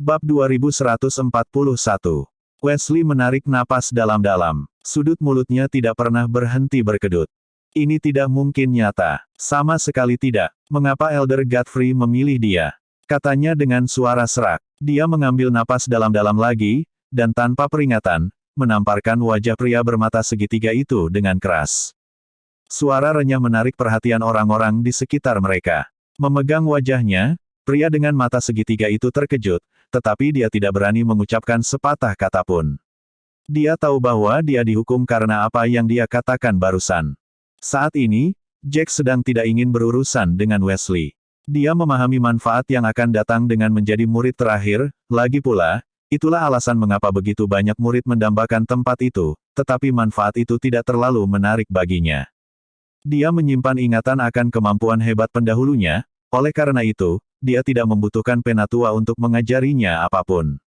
Bab 2141. Wesley menarik napas dalam-dalam. Sudut mulutnya tidak pernah berhenti berkedut. Ini tidak mungkin nyata. Sama sekali tidak. Mengapa Elder Godfrey memilih dia? Katanya dengan suara serak. Dia mengambil napas dalam-dalam lagi, dan tanpa peringatan, menamparkan wajah pria bermata segitiga itu dengan keras. Suara renyah menarik perhatian orang-orang di sekitar mereka. Memegang wajahnya, pria dengan mata segitiga itu terkejut, tetapi dia tidak berani mengucapkan sepatah kata pun. Dia tahu bahwa dia dihukum karena apa yang dia katakan barusan. Saat ini, Jack sedang tidak ingin berurusan dengan Wesley. Dia memahami manfaat yang akan datang dengan menjadi murid terakhir, lagi pula, itulah alasan mengapa begitu banyak murid mendambakan tempat itu, tetapi manfaat itu tidak terlalu menarik baginya. Dia menyimpan ingatan akan kemampuan hebat pendahulunya, oleh karena itu, dia tidak membutuhkan penatua untuk mengajarinya apapun.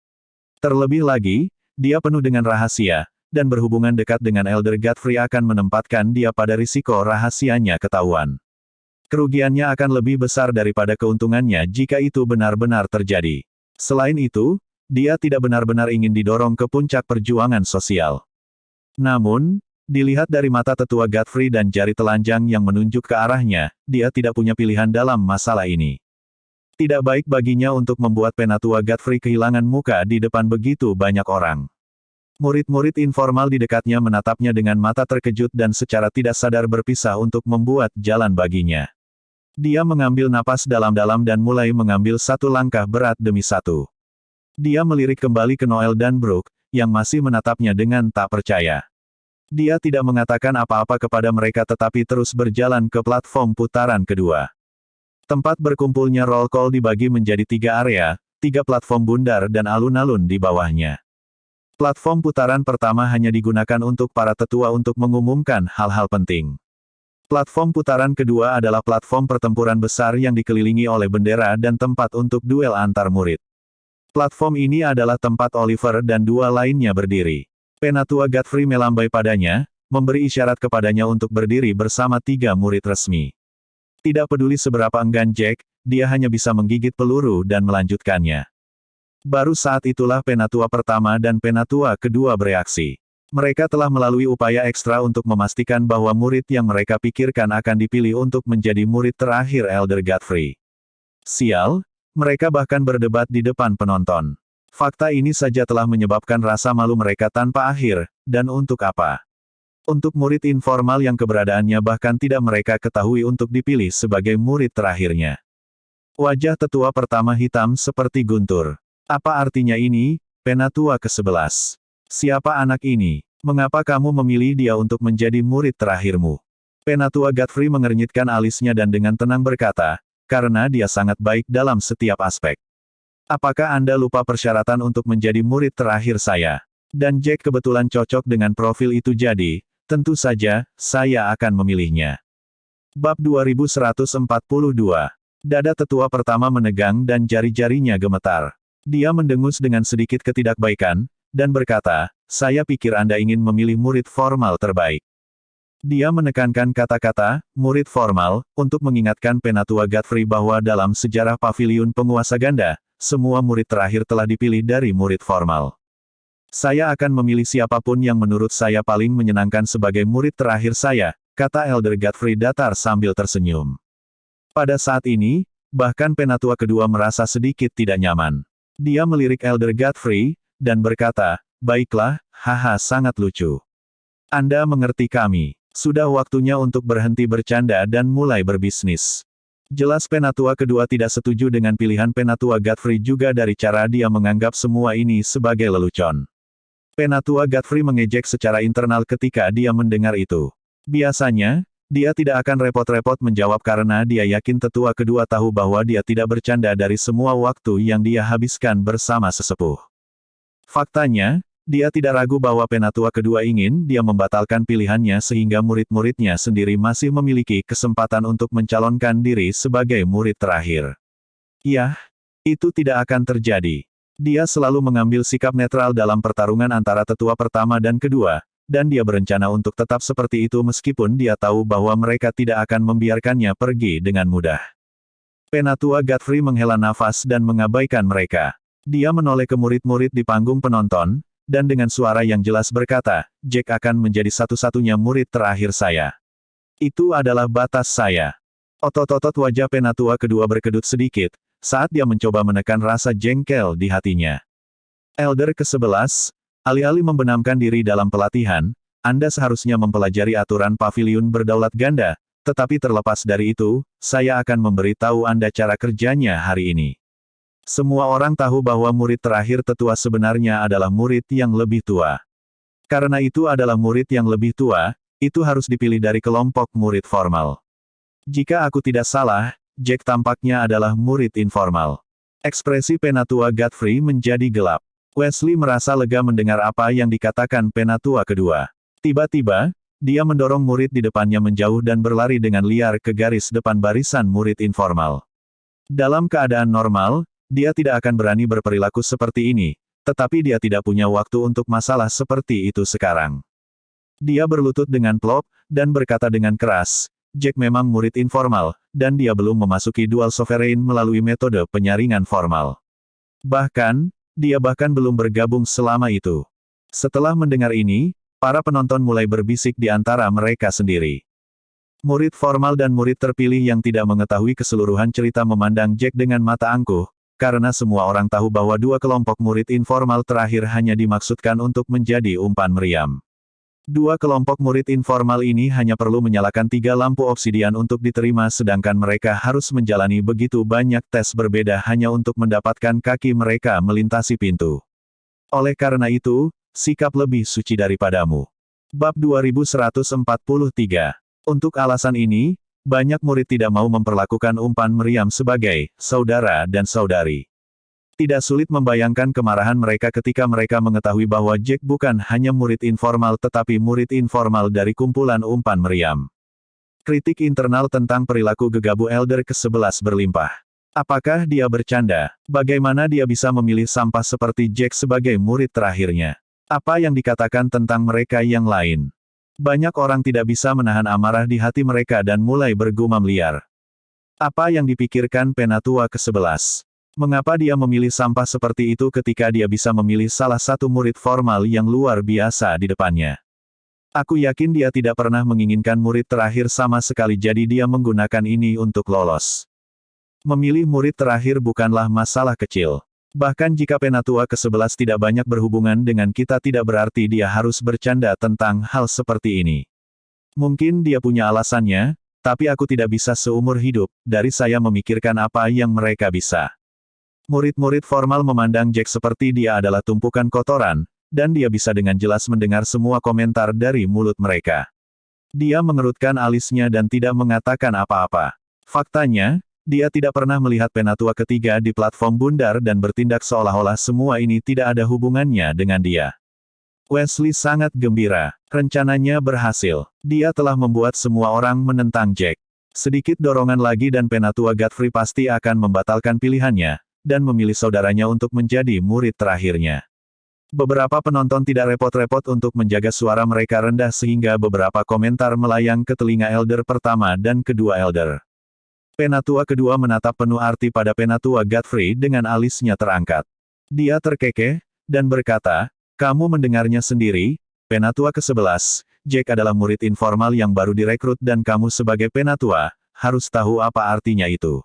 Terlebih lagi, dia penuh dengan rahasia, dan berhubungan dekat dengan Elder Godfrey akan menempatkan dia pada risiko rahasianya ketahuan. Kerugiannya akan lebih besar daripada keuntungannya jika itu benar-benar terjadi. Selain itu, dia tidak benar-benar ingin didorong ke puncak perjuangan sosial. Namun, dilihat dari mata tetua Godfrey dan jari telanjang yang menunjuk ke arahnya, dia tidak punya pilihan dalam masalah ini. Tidak baik baginya untuk membuat penatua Godfrey kehilangan muka di depan begitu banyak orang. Murid-murid informal di dekatnya menatapnya dengan mata terkejut dan secara tidak sadar berpisah untuk membuat jalan baginya. Dia mengambil napas dalam-dalam dan mulai mengambil satu langkah berat demi satu. Dia melirik kembali ke Noel dan Brooke, yang masih menatapnya dengan tak percaya. Dia tidak mengatakan apa-apa kepada mereka tetapi terus berjalan ke platform putaran kedua. Tempat berkumpulnya roll call dibagi menjadi 3 area, 3 platform bundar dan alun-alun di bawahnya. Platform putaran pertama hanya digunakan untuk para tetua untuk mengumumkan hal-hal penting. Platform putaran kedua adalah platform pertempuran besar yang dikelilingi oleh bendera dan tempat untuk duel antar murid. Platform ini adalah tempat Oliver dan 2 lainnya berdiri. Penatua Godfrey melambai padanya, memberi isyarat kepadanya untuk berdiri bersama 3 murid resmi. Tidak peduli seberapa enggan Jack, dia hanya bisa menggigit peluru dan melanjutkannya. Baru saat itulah penatua pertama dan penatua kedua bereaksi. Mereka telah melalui upaya ekstra untuk memastikan bahwa murid yang mereka pikirkan akan dipilih untuk menjadi murid terakhir Elder Godfrey. Sial, mereka bahkan berdebat di depan penonton. Fakta ini saja telah menyebabkan rasa malu mereka tanpa akhir, dan untuk apa? Untuk murid informal yang keberadaannya bahkan tidak mereka ketahui untuk dipilih sebagai murid terakhirnya. Wajah tetua pertama hitam seperti guntur. Apa artinya ini, penatua ke-11? Siapa anak ini? Mengapa kamu memilih dia untuk menjadi murid terakhirmu? Penatua Godfrey mengernyitkan alisnya dan dengan tenang berkata, karena dia sangat baik dalam setiap aspek. Apakah Anda lupa persyaratan untuk menjadi murid terakhir saya? Dan Jack kebetulan cocok dengan profil itu jadi, tentu saja, saya akan memilihnya. Bab 2142. Dada tetua pertama menegang dan jari-jarinya gemetar. Dia mendengus dengan sedikit ketidakbaikan, dan berkata, saya pikir Anda ingin memilih murid formal terbaik. Dia menekankan kata-kata, murid formal, untuk mengingatkan penatua Godfrey bahwa dalam sejarah paviliun penguasa ganda, semua murid terakhir telah dipilih dari murid formal. Saya akan memilih siapapun yang menurut saya paling menyenangkan sebagai murid terakhir saya, kata Elder Godfrey datar sambil tersenyum. Pada saat ini, bahkan penatua kedua merasa sedikit tidak nyaman. Dia melirik Elder Godfrey, dan berkata, baiklah, haha sangat lucu. Anda mengerti kami. Sudah waktunya untuk berhenti bercanda dan mulai berbisnis. Jelas penatua kedua tidak setuju dengan pilihan penatua Godfrey juga dari cara dia menganggap semua ini sebagai lelucon. Penatua Godfrey mengejek secara internal ketika dia mendengar itu. Biasanya, dia tidak akan repot-repot menjawab karena dia yakin tetua kedua tahu bahwa dia tidak bercanda dari semua waktu yang dia habiskan bersama sesepuh. Faktanya, dia tidak ragu bahwa penatua kedua ingin dia membatalkan pilihannya sehingga murid-muridnya sendiri masih memiliki kesempatan untuk mencalonkan diri sebagai murid terakhir. Yah, itu tidak akan terjadi. Dia selalu mengambil sikap netral dalam pertarungan antara tetua pertama dan kedua, dan dia berencana untuk tetap seperti itu meskipun dia tahu bahwa mereka tidak akan membiarkannya pergi dengan mudah. Penatua Godfrey menghela nafas dan mengabaikan mereka. Dia menoleh ke murid-murid di panggung penonton, dan dengan suara yang jelas berkata, Jack akan menjadi satu-satunya murid terakhir saya. Itu adalah batas saya. Otot-otot wajah penatua kedua berkedut sedikit, saat dia mencoba menekan rasa jengkel di hatinya. Elder ke-11, alih-alih membenamkan diri dalam pelatihan, Anda seharusnya mempelajari aturan paviliun berdaulat ganda, tetapi terlepas dari itu, saya akan memberitahu Anda cara kerjanya hari ini. Semua orang tahu bahwa murid terakhir tetua sebenarnya adalah murid yang lebih tua. Karena itu adalah murid yang lebih tua, itu harus dipilih dari kelompok murid formal. Jika aku tidak salah, Jack tampaknya adalah murid informal. Ekspresi penatua Godfrey menjadi gelap. Wesley merasa lega mendengar apa yang dikatakan penatua kedua. Tiba-tiba, dia mendorong murid di depannya menjauh dan berlari dengan liar ke garis depan barisan murid informal. Dalam keadaan normal, dia tidak akan berani berperilaku seperti ini, tetapi dia tidak punya waktu untuk masalah seperti itu sekarang. Dia berlutut dengan plop, dan berkata dengan keras, Jack memang murid informal, dan dia belum memasuki dual sovereign melalui metode penyaringan formal. Bahkan, dia bahkan belum bergabung selama itu. Setelah mendengar ini, para penonton mulai berbisik di antara mereka sendiri. Murid formal dan murid terpilih yang tidak mengetahui keseluruhan cerita memandang Jack dengan mata angkuh, karena semua orang tahu bahwa dua kelompok murid informal terakhir hanya dimaksudkan untuk menjadi umpan meriam. Dua kelompok murid informal ini hanya perlu menyalakan 3 lampu obsidian untuk diterima sedangkan mereka harus menjalani begitu banyak tes berbeda hanya untuk mendapatkan kaki mereka melintasi pintu. Oleh karena itu, sikap lebih suci daripadamu. Bab 2143. Untuk alasan ini, banyak murid tidak mau memperlakukan umpan meriam sebagai saudara dan saudari. Tidak sulit membayangkan kemarahan mereka ketika mereka mengetahui bahwa Jack bukan hanya murid informal tetapi murid informal dari kumpulan umpan meriam. Kritik internal tentang perilaku gegabah Elder ke-11 berlimpah. Apakah dia bercanda? Bagaimana dia bisa memilih sampah seperti Jack sebagai murid terakhirnya? Apa yang dikatakan tentang mereka yang lain? Banyak orang tidak bisa menahan amarah di hati mereka dan mulai bergumam liar. Apa yang dipikirkan penatua ke-11? Mengapa dia memilih sampah seperti itu ketika dia bisa memilih salah satu murid formal yang luar biasa di depannya? Aku yakin dia tidak pernah menginginkan murid terakhir sama sekali jadi dia menggunakan ini untuk lolos. Memilih murid terakhir bukanlah masalah kecil. Bahkan jika penatua ke-11 tidak banyak berhubungan dengan kita tidak berarti dia harus bercanda tentang hal seperti ini. Mungkin dia punya alasannya, tapi aku tidak bisa seumur hidup, dari saya memikirkan apa yang mereka bisa. Murid-murid formal memandang Jack seperti dia adalah tumpukan kotoran, dan dia bisa dengan jelas mendengar semua komentar dari mulut mereka. Dia mengerutkan alisnya dan tidak mengatakan apa-apa. Faktanya, dia tidak pernah melihat penatua ketiga di platform bundar dan bertindak seolah-olah semua ini tidak ada hubungannya dengan dia. Wesley sangat gembira. Rencananya berhasil. Dia telah membuat semua orang menentang Jack. Sedikit dorongan lagi dan penatua Godfrey pasti akan membatalkan pilihannya, dan memilih saudaranya untuk menjadi murid terakhirnya. Beberapa penonton tidak repot-repot untuk menjaga suara mereka rendah sehingga beberapa komentar melayang ke telinga Elder pertama dan kedua Elder. Penatua kedua menatap penuh arti pada penatua Godfrey dengan alisnya terangkat. Dia terkekeh, dan berkata, kamu mendengarnya sendiri, penatua ke-11, Jack adalah murid informal yang baru direkrut dan kamu sebagai penatua, harus tahu apa artinya itu.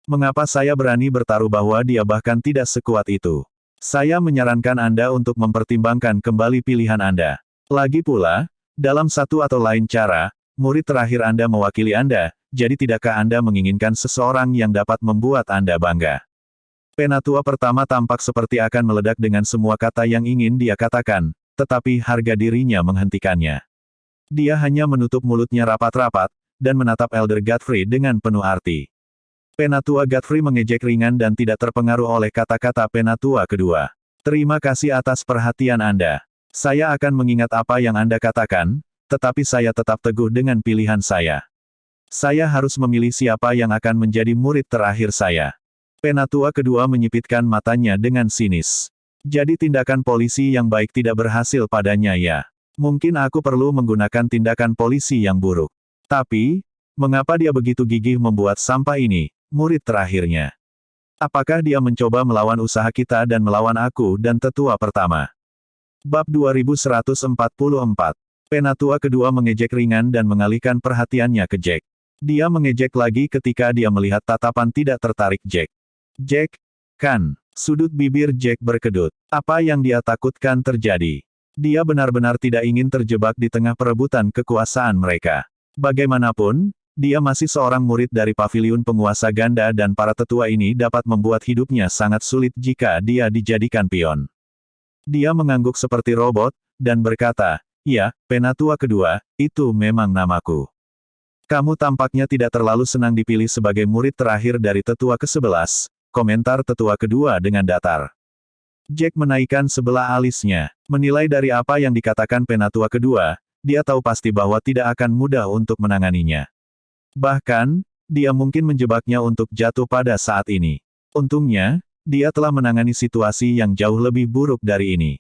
Mengapa saya berani bertaruh bahwa dia bahkan tidak sekuat itu? Saya menyarankan Anda untuk mempertimbangkan kembali pilihan Anda. Lagi pula, dalam satu atau lain cara, murid terakhir Anda mewakili Anda, jadi tidakkah Anda menginginkan seseorang yang dapat membuat Anda bangga? Penatua pertama tampak seperti akan meledak dengan semua kata yang ingin dia katakan, tetapi harga dirinya menghentikannya. Dia hanya menutup mulutnya rapat-rapat, dan menatap Elder Godfrey dengan penuh arti. Penatua Godfrey mengejek ringan dan tidak terpengaruh oleh kata-kata penatua kedua. Terima kasih atas perhatian Anda. Saya akan mengingat apa yang Anda katakan, tetapi saya tetap teguh dengan pilihan saya. Saya harus memilih siapa yang akan menjadi murid terakhir saya. Penatua kedua menyipitkan matanya dengan sinis. Jadi tindakan polisi yang baik tidak berhasil padanya ya. Mungkin aku perlu menggunakan tindakan polisi yang buruk. Tapi, mengapa dia begitu gigih membuat sampah ini, murid terakhirnya? Apakah dia mencoba melawan usaha kita dan melawan aku dan tetua pertama? Bab 2144. Penatua kedua mengejek ringan dan mengalihkan perhatiannya ke Jack. Dia mengejek lagi ketika dia melihat tatapan tidak tertarik Jack. Jack, kan? Sudut bibir Jack berkedut. Apa yang dia takutkan terjadi? Dia benar-benar tidak ingin terjebak di tengah perebutan kekuasaan mereka. Bagaimanapun, dia masih seorang murid dari paviliun penguasa ganda dan para tetua ini dapat membuat hidupnya sangat sulit jika dia dijadikan pion. Dia mengangguk seperti robot, dan berkata, "Ya, penatua kedua, itu memang namaku. Kamu tampaknya tidak terlalu senang dipilih sebagai murid terakhir dari tetua ke-11, komentar tetua kedua dengan datar. Jack menaikkan sebelah alisnya. Menilai dari apa yang dikatakan penatua kedua, dia tahu pasti bahwa tidak akan mudah untuk menanganinya. Bahkan, dia mungkin menjebaknya untuk jatuh pada saat ini. Untungnya, dia telah menangani situasi yang jauh lebih buruk dari ini.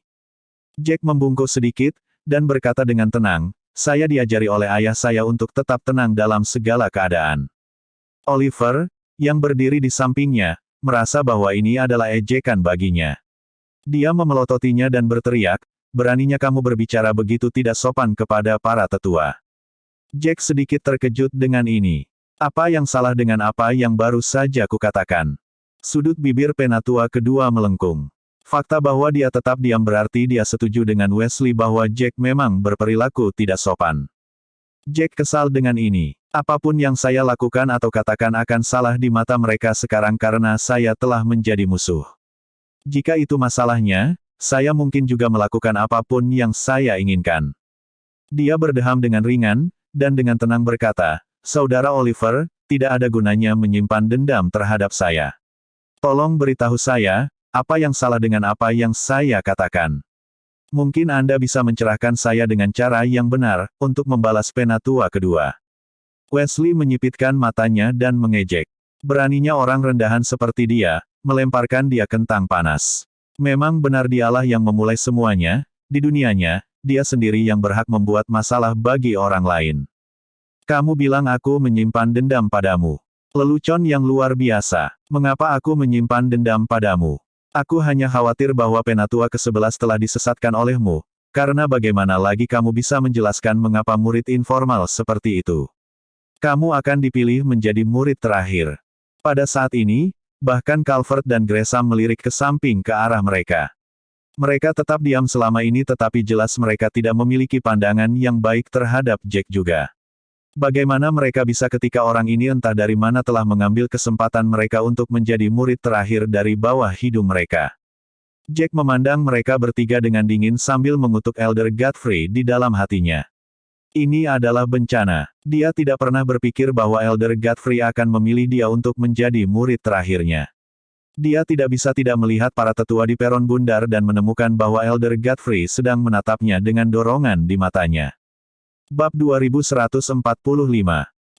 Jack membungkuk sedikit, dan berkata dengan tenang, "Saya diajari oleh ayah saya untuk tetap tenang dalam segala keadaan." Oliver, yang berdiri di sampingnya, merasa bahwa ini adalah ejekan baginya. Dia memelototinya dan berteriak, "Beraninya kamu berbicara begitu tidak sopan kepada para tetua." Jack sedikit terkejut dengan ini. Apa yang salah dengan apa yang baru saja kukatakan? Sudut bibir penatua kedua melengkung. Fakta bahwa dia tetap diam berarti dia setuju dengan Wesley bahwa Jack memang berperilaku tidak sopan. Jack kesal dengan ini. Apapun yang saya lakukan atau katakan akan salah di mata mereka sekarang karena saya telah menjadi musuh. Jika itu masalahnya, saya mungkin juga melakukan apapun yang saya inginkan. Dia berdeham dengan ringan, dan dengan tenang berkata, "Saudara Oliver, tidak ada gunanya menyimpan dendam terhadap saya. Tolong beritahu saya, apa yang salah dengan apa yang saya katakan. Mungkin Anda bisa mencerahkan saya dengan cara yang benar, untuk membalas penatua kedua." Wesley menyipitkan matanya dan mengejek. Beraninya orang rendahan seperti dia, melemparkan dia kentang panas. Memang benar dialah yang memulai semuanya, di dunianya, dia sendiri yang berhak membuat masalah bagi orang lain. Kamu bilang aku menyimpan dendam padamu. Lelucon yang luar biasa. Mengapa aku menyimpan dendam padamu? Aku hanya khawatir bahwa penatua ke-11 telah disesatkan olehmu, karena bagaimana lagi kamu bisa menjelaskan mengapa murid informal seperti itu? Kamu akan dipilih menjadi murid terakhir. Pada saat ini, bahkan Calvert dan Gresham melirik ke samping ke arah mereka. Mereka tetap diam selama ini tetapi jelas mereka tidak memiliki pandangan yang baik terhadap Jack juga. Bagaimana mereka bisa ketika orang ini entah dari mana telah mengambil kesempatan mereka untuk menjadi murid terakhir dari bawah hidung mereka. Jack memandang mereka bertiga dengan dingin sambil mengutuk Elder Godfrey di dalam hatinya. Ini adalah bencana. Dia tidak pernah berpikir bahwa Elder Godfrey akan memilih dia untuk menjadi murid terakhirnya. Dia tidak bisa tidak melihat para tetua di peron bundar dan menemukan bahwa Elder Godfrey sedang menatapnya dengan dorongan di matanya. Bab 2145.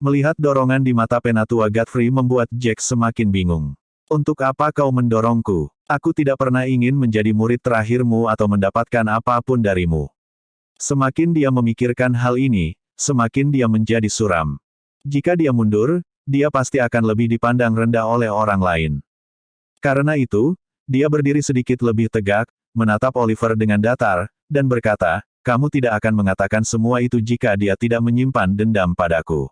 Melihat dorongan di mata penatua Godfrey membuat Jack semakin bingung. Untuk apa kau mendorongku? Aku tidak pernah ingin menjadi murid terakhirmu atau mendapatkan apapun darimu. Semakin dia memikirkan hal ini, semakin dia menjadi suram. Jika dia mundur, dia pasti akan lebih dipandang rendah oleh orang lain. Karena itu, dia berdiri sedikit lebih tegak, menatap Oliver dengan datar, dan berkata, "Kamu tidak akan mengatakan semua itu jika dia tidak menyimpan dendam padaku.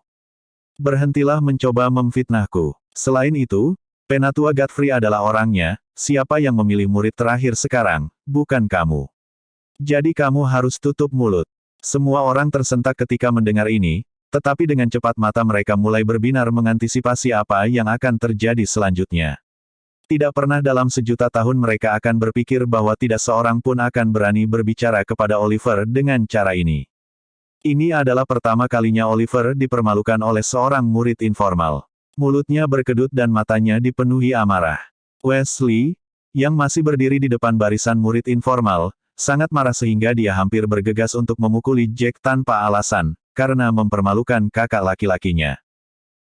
Berhentilah mencoba memfitnahku. Selain itu, penatua Godfrey adalah orangnya, siapa yang memilih murid terakhir sekarang, bukan kamu. Jadi kamu harus tutup mulut." Semua orang tersentak ketika mendengar ini, tetapi dengan cepat mata mereka mulai berbinar mengantisipasi apa yang akan terjadi selanjutnya. Tidak pernah dalam sejuta tahun mereka akan berpikir bahwa tidak seorang pun akan berani berbicara kepada Oliver dengan cara ini. Ini adalah pertama kalinya Oliver dipermalukan oleh seorang murid informal. Mulutnya berkedut dan matanya dipenuhi amarah. Wesley, yang masih berdiri di depan barisan murid informal, sangat marah sehingga dia hampir bergegas untuk memukuli Jack tanpa alasan, karena mempermalukan kakak laki-lakinya.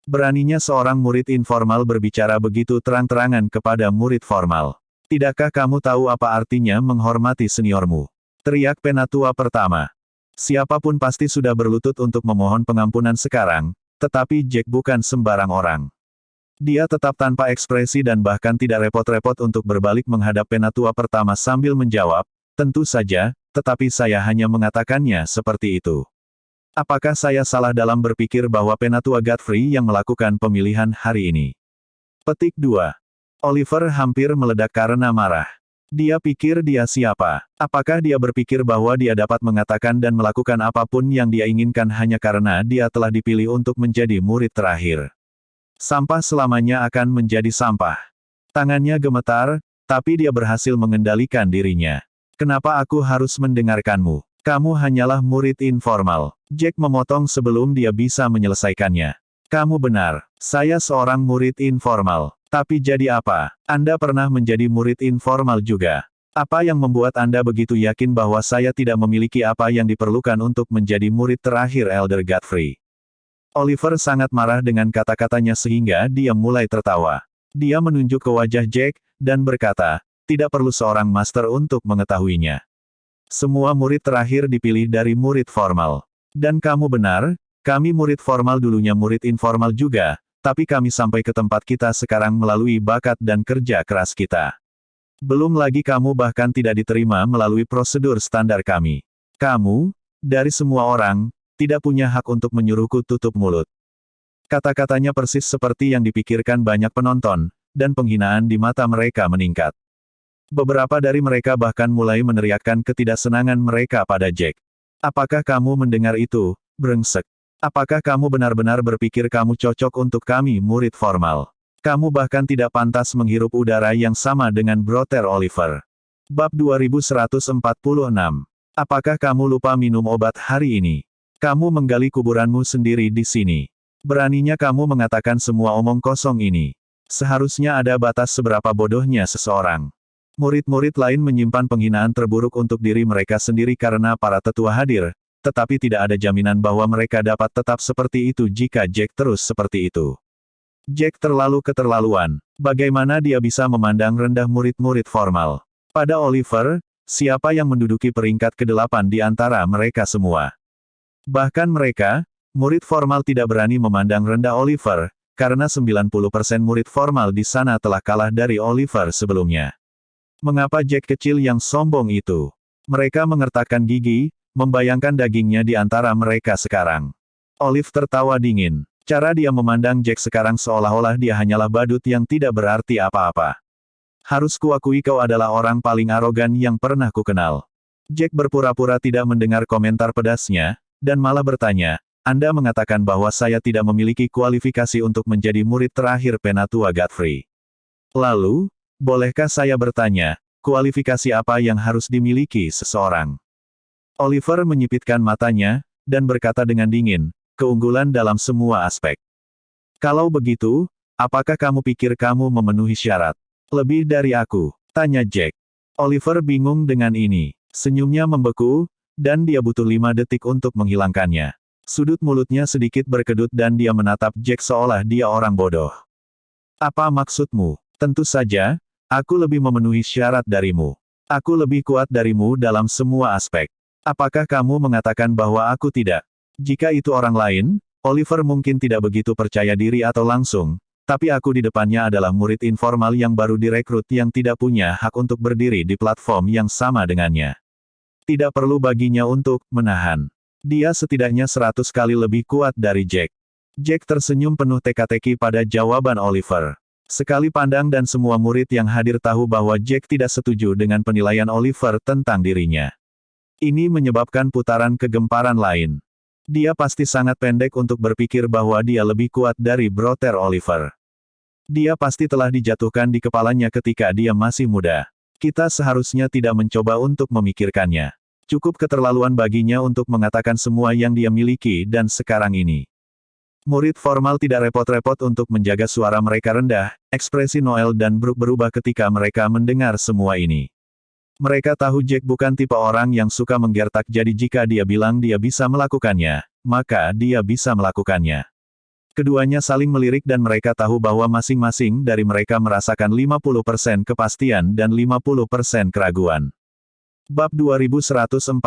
Beraninya seorang murid informal berbicara begitu terang-terangan kepada murid formal. "Tidakkah kamu tahu apa artinya menghormati seniormu?" teriak penatua pertama. Siapapun pasti sudah berlutut untuk memohon pengampunan sekarang, tetapi Jack bukan sembarang orang. Dia tetap tanpa ekspresi dan bahkan tidak repot-repot untuk berbalik menghadap penatua pertama sambil menjawab, tentu saja, tetapi saya hanya mengatakannya seperti itu. Apakah saya salah dalam berpikir bahwa penatua Godfrey yang melakukan pemilihan hari ini? Petik 2. Oliver hampir meledak karena marah. Dia pikir dia siapa? Apakah dia berpikir bahwa dia dapat mengatakan dan melakukan apapun yang dia inginkan hanya karena dia telah dipilih untuk menjadi murid terakhir? Sampah selamanya akan menjadi sampah. Tangannya gemetar, tapi dia berhasil mengendalikan dirinya. Kenapa aku harus mendengarkanmu? Kamu hanyalah murid informal. Jack memotong sebelum dia bisa menyelesaikannya. Kamu benar, saya seorang murid informal. Tapi jadi apa? Anda pernah menjadi murid informal juga. Apa yang membuat Anda begitu yakin bahwa saya tidak memiliki apa yang diperlukan untuk menjadi murid terakhir Elder Godfrey? Oliver sangat marah dengan kata-katanya sehingga dia mulai tertawa. Dia menunjuk ke wajah Jack, dan berkata, tidak perlu seorang master untuk mengetahuinya. Semua murid terakhir dipilih dari murid formal. Dan kamu benar, kami murid formal dulunya murid informal juga, tapi kami sampai ke tempat kita sekarang melalui bakat dan kerja keras kita. Belum lagi kamu bahkan tidak diterima melalui prosedur standar kami. Kamu, dari semua orang, tidak punya hak untuk menyuruhku tutup mulut. Kata-katanya persis seperti yang dipikirkan banyak penonton, dan penghinaan di mata mereka meningkat. Beberapa dari mereka bahkan mulai meneriakkan ketidaksenangan mereka pada Jack. Apakah kamu mendengar itu, brengsek? Apakah kamu benar-benar berpikir kamu cocok untuk kami murid formal? Kamu bahkan tidak pantas menghirup udara yang sama dengan Brother Oliver. Bab 2146. Apakah kamu lupa minum obat hari ini? Kamu menggali kuburanmu sendiri di sini. Beraninya kamu mengatakan semua omong kosong ini. Seharusnya ada batas seberapa bodohnya seseorang. Murid-murid lain menyimpan penghinaan terburuk untuk diri mereka sendiri karena para tetua hadir, tetapi tidak ada jaminan bahwa mereka dapat tetap seperti itu jika Jack terus seperti itu. Jack terlalu keterlaluan. Bagaimana dia bisa memandang rendah murid-murid formal? Pada Oliver, siapa yang menduduki peringkat ke-8 di antara mereka semua? Bahkan mereka, murid formal tidak berani memandang rendah Oliver, karena 90% murid formal di sana telah kalah dari Oliver sebelumnya. Mengapa Jack kecil yang sombong itu? Mereka mengertakkan gigi, membayangkan dagingnya di antara mereka sekarang. Olive tertawa dingin. Cara dia memandang Jack sekarang seolah-olah dia hanyalah badut yang tidak berarti apa-apa. Harus kuakui kau adalah orang paling arogan yang pernah kukenal. Jack berpura-pura tidak mendengar komentar pedasnya, dan malah bertanya, Anda mengatakan bahwa saya tidak memiliki kualifikasi untuk menjadi murid terakhir penatua Godfrey. Lalu, bolehkah saya bertanya, kualifikasi apa yang harus dimiliki seseorang? Oliver menyipitkan matanya, dan berkata dengan dingin, keunggulan dalam semua aspek. Kalau begitu, apakah kamu pikir kamu memenuhi syarat? Lebih dari aku, tanya Jack. Oliver bingung dengan ini. Senyumnya membeku, dan dia butuh 5 detik untuk menghilangkannya. Sudut mulutnya sedikit berkedut dan dia menatap Jack seolah dia orang bodoh. Apa maksudmu? Tentu saja, aku lebih memenuhi syarat darimu. Aku lebih kuat darimu dalam semua aspek. Apakah kamu mengatakan bahwa aku tidak? Jika itu orang lain, Oliver mungkin tidak begitu percaya diri atau langsung, tapi aku di depannya adalah murid informal yang baru direkrut yang tidak punya hak untuk berdiri di platform yang sama dengannya. Tidak perlu baginya untuk menahan. Dia setidaknya 100 kali lebih kuat dari Jack. Jack tersenyum penuh teka-teki pada jawaban Oliver. Sekali pandang dan semua murid yang hadir tahu bahwa Jack tidak setuju dengan penilaian Oliver tentang dirinya. Ini menyebabkan putaran kegemparan lain. Dia pasti sangat pendek untuk berpikir bahwa dia lebih kuat dari Brother Oliver. Dia pasti telah dijatuhkan di kepalanya ketika dia masih muda. Kita seharusnya tidak mencoba untuk memikirkannya. Cukup keterlaluan baginya untuk mengatakan semua yang dia miliki dan sekarang ini. Murid formal tidak repot-repot untuk menjaga suara mereka rendah, ekspresi Noel dan Brooke berubah ketika mereka mendengar semua ini. Mereka tahu Jack bukan tipe orang yang suka menggertak jadi jika dia bilang dia bisa melakukannya, maka dia bisa melakukannya. Keduanya saling melirik dan mereka tahu bahwa masing-masing dari mereka merasakan 50% kepastian dan 50% keraguan. Bab 2147.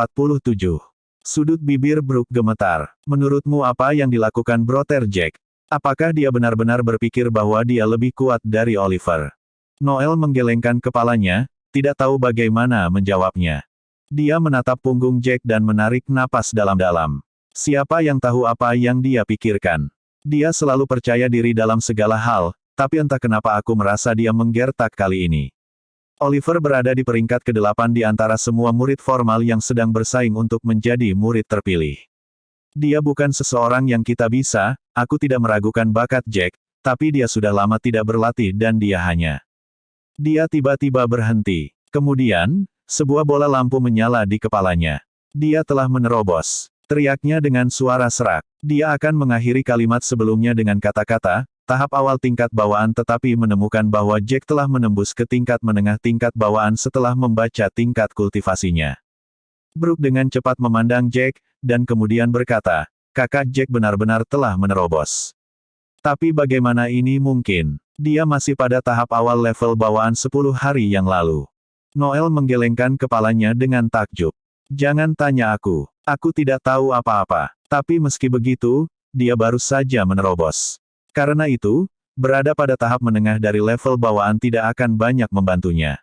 Sudut bibir Brooke gemetar. Menurutmu apa yang dilakukan Brother Jack? Apakah dia benar-benar berpikir bahwa dia lebih kuat dari Oliver? Noel menggelengkan kepalanya, tidak tahu bagaimana menjawabnya. Dia menatap punggung Jack dan menarik napas dalam-dalam. Siapa yang tahu apa yang dia pikirkan? Dia selalu percaya diri dalam segala hal, tapi entah kenapa aku merasa dia menggertak kali ini. Oliver berada di peringkat ke-8 di antara semua murid formal yang sedang bersaing untuk menjadi murid terpilih. Dia bukan seseorang yang kita bisa, aku tidak meragukan bakat Jack, tapi dia sudah lama tidak berlatih dan dia hanya. Dia tiba-tiba berhenti. Kemudian, sebuah bola lampu menyala di kepalanya. Dia telah menerobos. Teriaknya dengan suara serak. Dia akan mengakhiri kalimat sebelumnya dengan kata-kata, tahap awal tingkat bawaan tetapi menemukan bahwa Jack telah menembus ke tingkat menengah tingkat bawaan setelah membaca tingkat kultivasinya. Brooke dengan cepat memandang Jack, dan kemudian berkata, kakak Jack benar-benar telah menerobos. Tapi bagaimana ini mungkin? Dia masih pada tahap awal level bawaan 10 hari yang lalu. Noel menggelengkan kepalanya dengan takjub. Jangan tanya aku tidak tahu apa-apa. Tapi meski begitu, dia baru saja menerobos. Karena itu, berada pada tahap menengah dari level bawaan tidak akan banyak membantunya.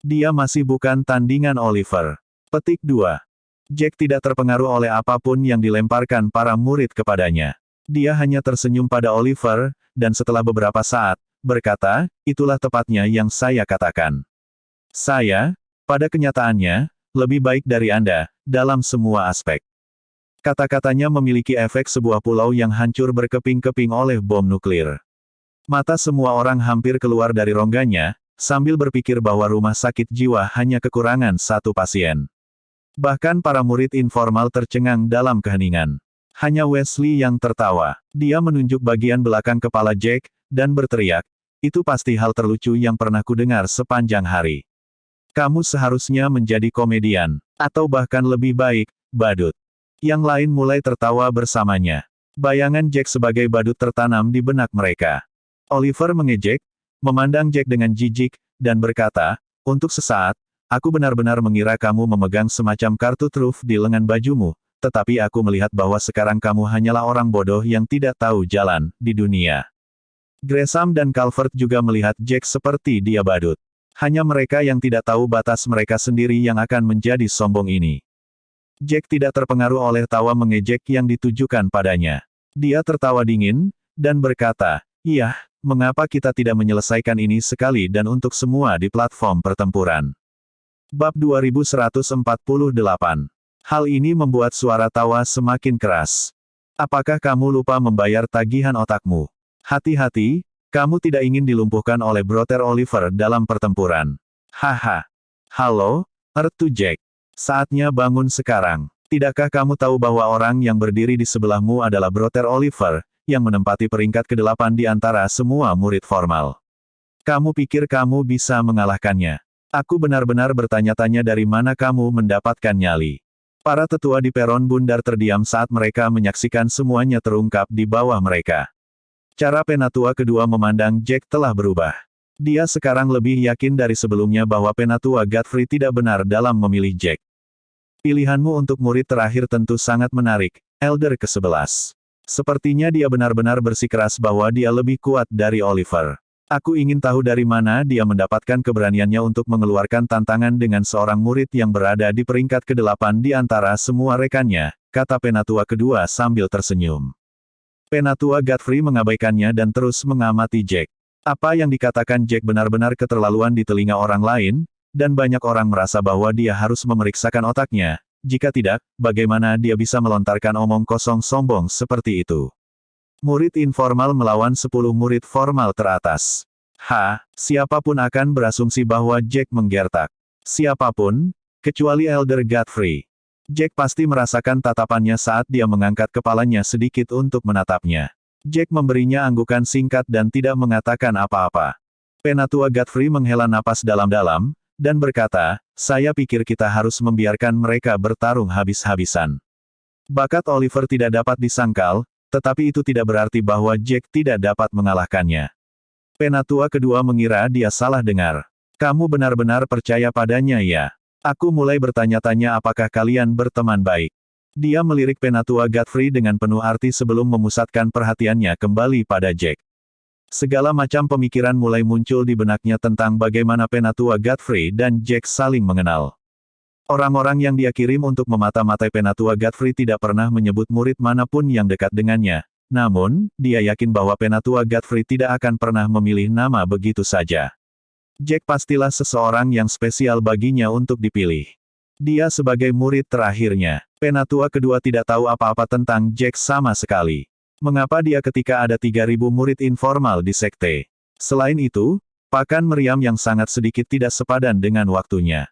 Dia masih bukan tandingan Oliver. Petik 2. Jack tidak terpengaruh oleh apapun yang dilemparkan para murid kepadanya. Dia hanya tersenyum pada Oliver, dan setelah beberapa saat, berkata, itulah tepatnya yang saya katakan. Saya, pada kenyataannya, lebih baik dari Anda, dalam semua aspek. Kata-katanya memiliki efek sebuah pulau yang hancur berkeping-keping oleh bom nuklir. Mata semua orang hampir keluar dari rongganya, sambil berpikir bahwa rumah sakit jiwa hanya kekurangan satu pasien. Bahkan para murid informal tercengang dalam keheningan. Hanya Wesley yang tertawa. Dia menunjuk bagian belakang kepala Jack, dan berteriak, itu pasti hal terlucu yang pernah kudengar sepanjang hari. Kamu seharusnya menjadi komedian, atau bahkan lebih baik, badut. Yang lain mulai tertawa bersamanya. Bayangan Jack sebagai badut tertanam di benak mereka. Oliver mengejek, memandang Jack dengan jijik, dan berkata, untuk sesaat, aku benar-benar mengira kamu memegang semacam kartu truf di lengan bajumu, tetapi aku melihat bahwa sekarang kamu hanyalah orang bodoh yang tidak tahu jalan di dunia. Gresham dan Calvert juga melihat Jack seperti dia badut. Hanya mereka yang tidak tahu batas mereka sendiri yang akan menjadi sombong ini. Jack tidak terpengaruh oleh tawa mengejek yang ditujukan padanya. Dia tertawa dingin, dan berkata, iya, mengapa kita tidak menyelesaikan ini sekali dan untuk semua di platform pertempuran. Bab 2148. Hal ini membuat suara tawa semakin keras. Apakah kamu lupa membayar tagihan otakmu? Hati-hati, kamu tidak ingin dilumpuhkan oleh Brother Oliver dalam pertempuran. Haha. Halo, Earth to Jack. Saatnya bangun sekarang. Tidakkah kamu tahu bahwa orang yang berdiri di sebelahmu adalah Brother Oliver, yang menempati peringkat ke-8 di antara semua murid formal? Kamu pikir kamu bisa mengalahkannya? Aku benar-benar bertanya-tanya dari mana kamu mendapatkan nyali. Para tetua di peron bundar terdiam saat mereka menyaksikan semuanya terungkap di bawah mereka. Cara penatua kedua memandang Jack telah berubah. Dia sekarang lebih yakin dari sebelumnya bahwa penatua Godfrey tidak benar dalam memilih Jack. Pilihanmu untuk murid terakhir tentu sangat menarik, Elder ke-11. Sepertinya dia benar-benar bersikeras bahwa dia lebih kuat dari Oliver. Aku ingin tahu dari mana dia mendapatkan keberaniannya untuk mengeluarkan tantangan dengan seorang murid yang berada di peringkat ke-8 di antara semua rekannya, kata penatua kedua sambil tersenyum. Penatua Godfrey mengabaikannya dan terus mengamati Jack. Apa yang dikatakan Jack benar-benar keterlaluan di telinga orang lain, dan banyak orang merasa bahwa dia harus memeriksakan otaknya. Jika tidak, bagaimana dia bisa melontarkan omong kosong sombong seperti itu? Murid informal melawan 10 murid formal teratas. Siapapun akan berasumsi bahwa Jack menggertak. Siapapun, kecuali Elder Godfrey. Jack pasti merasakan tatapannya saat dia mengangkat kepalanya sedikit untuk menatapnya. Jack memberinya anggukan singkat dan tidak mengatakan apa-apa. Penatua Godfrey menghela napas dalam-dalam, dan berkata, saya pikir kita harus membiarkan mereka bertarung habis-habisan. Bakat Oliver tidak dapat disangkal, tetapi itu tidak berarti bahwa Jack tidak dapat mengalahkannya. Penatua kedua mengira dia salah dengar. Kamu benar-benar percaya padanya ya? Aku mulai bertanya-tanya apakah kalian berteman baik. Dia melirik Penatua Godfrey dengan penuh arti sebelum memusatkan perhatiannya kembali pada Jack. Segala macam pemikiran mulai muncul di benaknya tentang bagaimana Penatua Godfrey dan Jack saling mengenal. Orang-orang yang dia kirim untuk memata-matai Penatua Godfrey tidak pernah menyebut murid manapun yang dekat dengannya. Namun, dia yakin bahwa Penatua Godfrey tidak akan pernah memilih nama begitu saja. Jack pastilah seseorang yang spesial baginya untuk dipilih. Dia sebagai murid terakhirnya. Penatua kedua tidak tahu apa-apa tentang Jack sama sekali. Mengapa dia ketika ada 3.000 murid informal di sekte? Selain itu, pakan meriam yang sangat sedikit tidak sepadan dengan waktunya.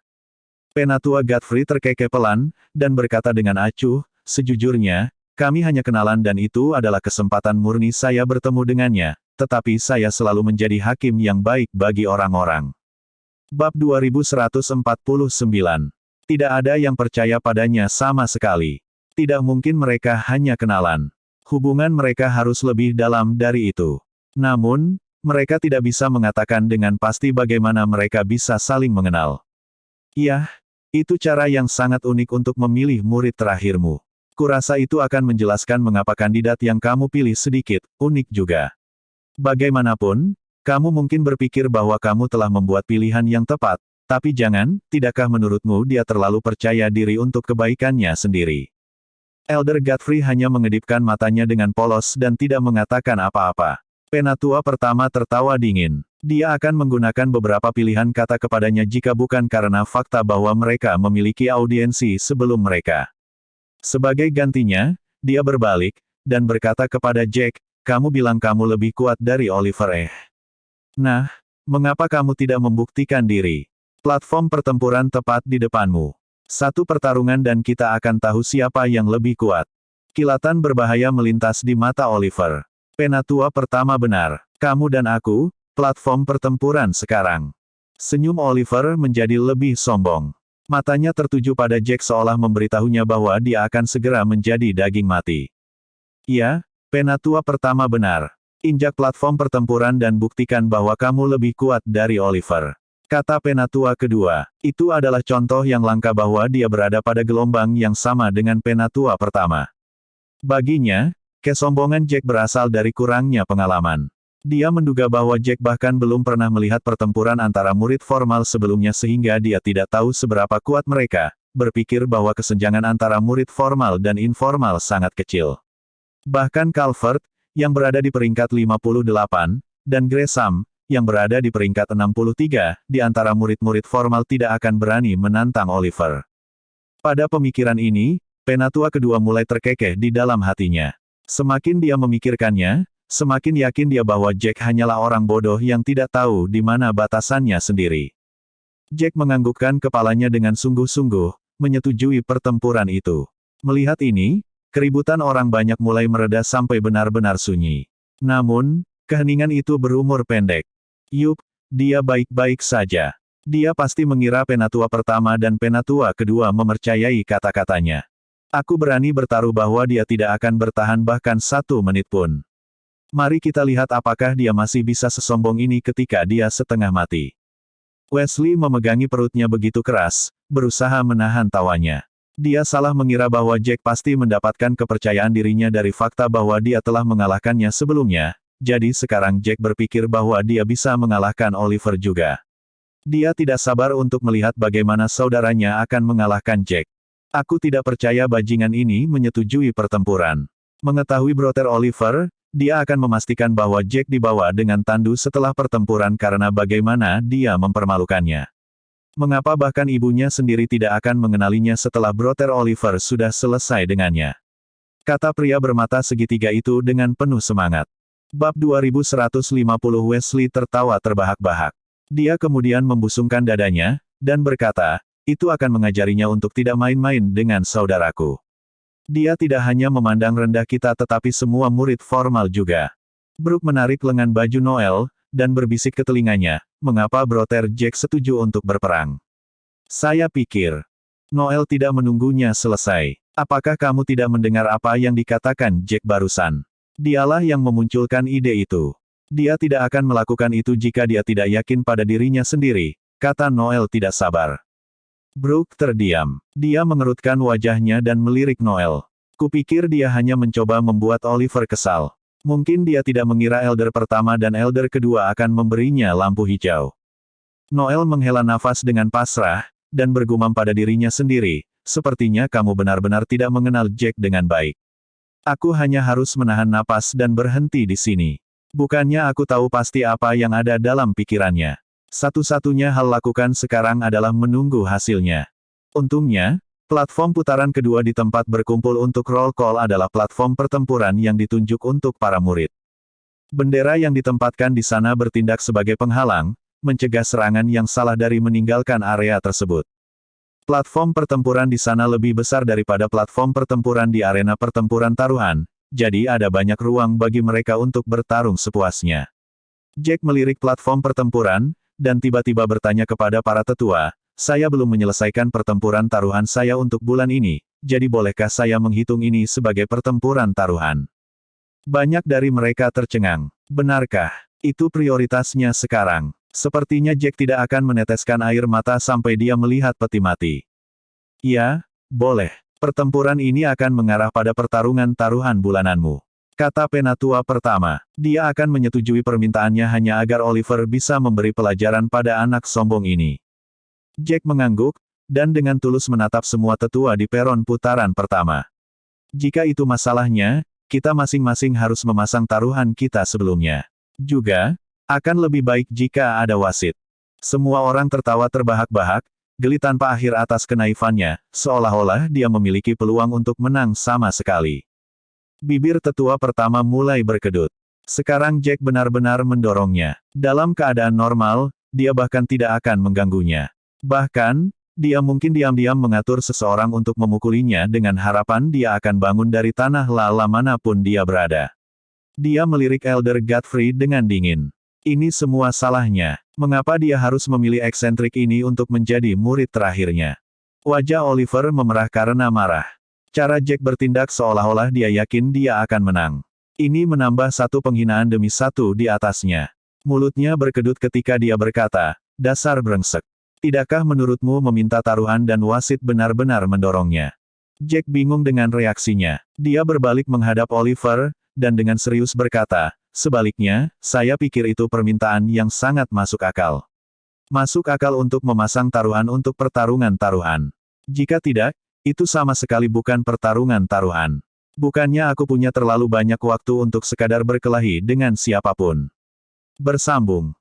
Penatua Godfrey terkekeh pelan, dan berkata dengan acuh, sejujurnya, kami hanya kenalan dan itu adalah kesempatan murni saya bertemu dengannya, tetapi saya selalu menjadi hakim yang baik bagi orang-orang. Bab 2149. Tidak ada yang percaya padanya sama sekali. Tidak mungkin mereka hanya kenalan. Hubungan mereka harus lebih dalam dari itu. Namun, mereka tidak bisa mengatakan dengan pasti bagaimana mereka bisa saling mengenal. Iya, itu cara yang sangat unik untuk memilih murid terakhirmu. Kurasa itu akan menjelaskan mengapa kandidat yang kamu pilih sedikit unik juga. Bagaimanapun, kamu mungkin berpikir bahwa kamu telah membuat pilihan yang tepat, tapi jangan, tidakkah menurutmu dia terlalu percaya diri untuk kebaikannya sendiri? Elder Godfrey hanya mengedipkan matanya dengan polos dan tidak mengatakan apa-apa. Penatua pertama tertawa dingin. Dia akan menggunakan beberapa pilihan kata kepadanya jika bukan karena fakta bahwa mereka memiliki audiensi sebelum mereka. Sebagai gantinya, dia berbalik, dan berkata kepada Jack, kamu bilang kamu lebih kuat dari Oliver. Nah, mengapa kamu tidak membuktikan diri? Platform pertempuran tepat di depanmu. Satu pertarungan dan kita akan tahu siapa yang lebih kuat. Kilatan berbahaya melintas di mata Oliver. Penatua pertama benar. Kamu dan aku, platform pertempuran sekarang. Senyum Oliver menjadi lebih sombong. Matanya tertuju pada Jack seolah memberitahunya bahwa dia akan segera menjadi daging mati. Iya, Penatua pertama benar. Injak platform pertempuran dan buktikan bahwa kamu lebih kuat dari Oliver. Kata Penatua kedua, itu adalah contoh yang langka bahwa dia berada pada gelombang yang sama dengan Penatua pertama. Baginya, kesombongan Jack berasal dari kurangnya pengalaman. Dia menduga bahwa Jack bahkan belum pernah melihat pertempuran antara murid formal sebelumnya sehingga dia tidak tahu seberapa kuat mereka, berpikir bahwa kesenjangan antara murid formal dan informal sangat kecil. Bahkan Calvert, yang berada di peringkat 58, dan Gresham, yang berada di peringkat 63, di antara murid-murid formal tidak akan berani menantang Oliver. Pada pemikiran ini, Penatua kedua mulai terkekeh di dalam hatinya. Semakin dia memikirkannya, semakin yakin dia bahwa Jack hanyalah orang bodoh yang tidak tahu di mana batasannya sendiri. Jack menganggukkan kepalanya dengan sungguh-sungguh, menyetujui pertempuran itu. Melihat ini, keributan orang banyak mulai mereda sampai benar-benar sunyi. Namun, keheningan itu berumur pendek. Yup, dia baik-baik saja. Dia pasti mengira Penatua pertama dan Penatua kedua memercayai kata-katanya. Aku berani bertaruh bahwa dia tidak akan bertahan bahkan 1 menit pun. Mari kita lihat apakah dia masih bisa sesombong ini ketika dia setengah mati. Wesley memegangi perutnya begitu keras, berusaha menahan tawanya. Dia salah mengira bahwa Jack pasti mendapatkan kepercayaan dirinya dari fakta bahwa dia telah mengalahkannya sebelumnya. Jadi sekarang Jack berpikir bahwa dia bisa mengalahkan Oliver juga. Dia tidak sabar untuk melihat bagaimana saudaranya akan mengalahkan Jack. Aku tidak percaya bajingan ini menyetujui pertempuran. Mengetahui Brother Oliver, dia akan memastikan bahwa Jack dibawa dengan tandu setelah pertempuran karena bagaimana dia mempermalukannya. Mengapa bahkan ibunya sendiri tidak akan mengenalinya setelah Brother Oliver sudah selesai dengannya? Kata pria bermata segitiga itu dengan penuh semangat. Bab 2150 Wesley tertawa terbahak-bahak. Dia kemudian membusungkan dadanya, dan berkata, itu akan mengajarinya untuk tidak main-main dengan saudaraku. Dia tidak hanya memandang rendah kita tetapi semua murid formal juga. Brooke menarik lengan baju Noel, dan berbisik ke telinganya, mengapa Brother Jack setuju untuk berperang? Saya pikir. Noel tidak menunggunya selesai. Apakah kamu tidak mendengar apa yang dikatakan Jack barusan? Dialah yang memunculkan ide itu. Dia tidak akan melakukan itu jika dia tidak yakin pada dirinya sendiri, kata Noel tidak sabar. Brooke terdiam. Dia mengerutkan wajahnya dan melirik Noel. Kupikir dia hanya mencoba membuat Oliver kesal. Mungkin dia tidak mengira Elder pertama dan Elder kedua akan memberinya lampu hijau. Noel menghela nafas dengan pasrah, dan bergumam pada dirinya sendiri, sepertinya kamu benar-benar tidak mengenal Jack dengan baik. Aku hanya harus menahan napas dan berhenti di sini. Bukannya aku tahu pasti apa yang ada dalam pikirannya. Satu-satunya hal lakukan sekarang adalah menunggu hasilnya. Untungnya, platform putaran kedua di tempat berkumpul untuk roll call adalah platform pertempuran yang ditunjuk untuk para murid. Bendera yang ditempatkan di sana bertindak sebagai penghalang, mencegah serangan yang salah dari meninggalkan area tersebut. Platform pertempuran di sana lebih besar daripada platform pertempuran di arena pertempuran taruhan, jadi ada banyak ruang bagi mereka untuk bertarung sepuasnya. Jack melirik platform pertempuran, dan tiba-tiba bertanya kepada para tetua, saya belum menyelesaikan pertempuran taruhan saya untuk bulan ini, jadi bolehkah saya menghitung ini sebagai pertempuran taruhan? Banyak dari mereka tercengang. Benarkah itu prioritasnya sekarang? Sepertinya Jack tidak akan meneteskan air mata sampai dia melihat peti mati. Ya, boleh. Pertempuran ini akan mengarah pada pertarungan taruhan bulananmu. Kata penatua pertama. Dia akan menyetujui permintaannya hanya agar Oliver bisa memberi pelajaran pada anak sombong ini. Jack mengangguk, dan dengan tulus menatap semua tetua di peron putaran pertama. Jika itu masalahnya, kita masing-masing harus memasang taruhan kita sebelumnya. Juga, akan lebih baik jika ada wasit. Semua orang tertawa terbahak-bahak, geli tanpa akhir atas kenaifannya, seolah-olah dia memiliki peluang untuk menang sama sekali. Bibir tetua pertama mulai berkedut. Sekarang Jack benar-benar mendorongnya. Dalam keadaan normal, dia bahkan tidak akan mengganggunya. Bahkan, dia mungkin diam-diam mengatur seseorang untuk memukulinya dengan harapan dia akan bangun dari tanah lala manapun dia berada. Dia melirik Elder Godfrey dengan dingin. Ini semua salahnya. Mengapa dia harus memilih eksentrik ini untuk menjadi murid terakhirnya? Wajah Oliver memerah karena marah. Cara Jack bertindak seolah-olah dia yakin dia akan menang. Ini menambah satu penghinaan demi satu di atasnya. Mulutnya berkedut ketika dia berkata, dasar brengsek. Tidakkah menurutmu meminta taruhan dan wasit benar-benar mendorongnya? Jack bingung dengan reaksinya. Dia berbalik menghadap Oliver, dan dengan serius berkata, sebaliknya, saya pikir itu permintaan yang sangat masuk akal. Masuk akal untuk memasang taruhan untuk pertarungan taruhan. Jika tidak, itu sama sekali bukan pertarungan taruhan. Bukannya aku punya terlalu banyak waktu untuk sekadar berkelahi dengan siapapun. Bersambung.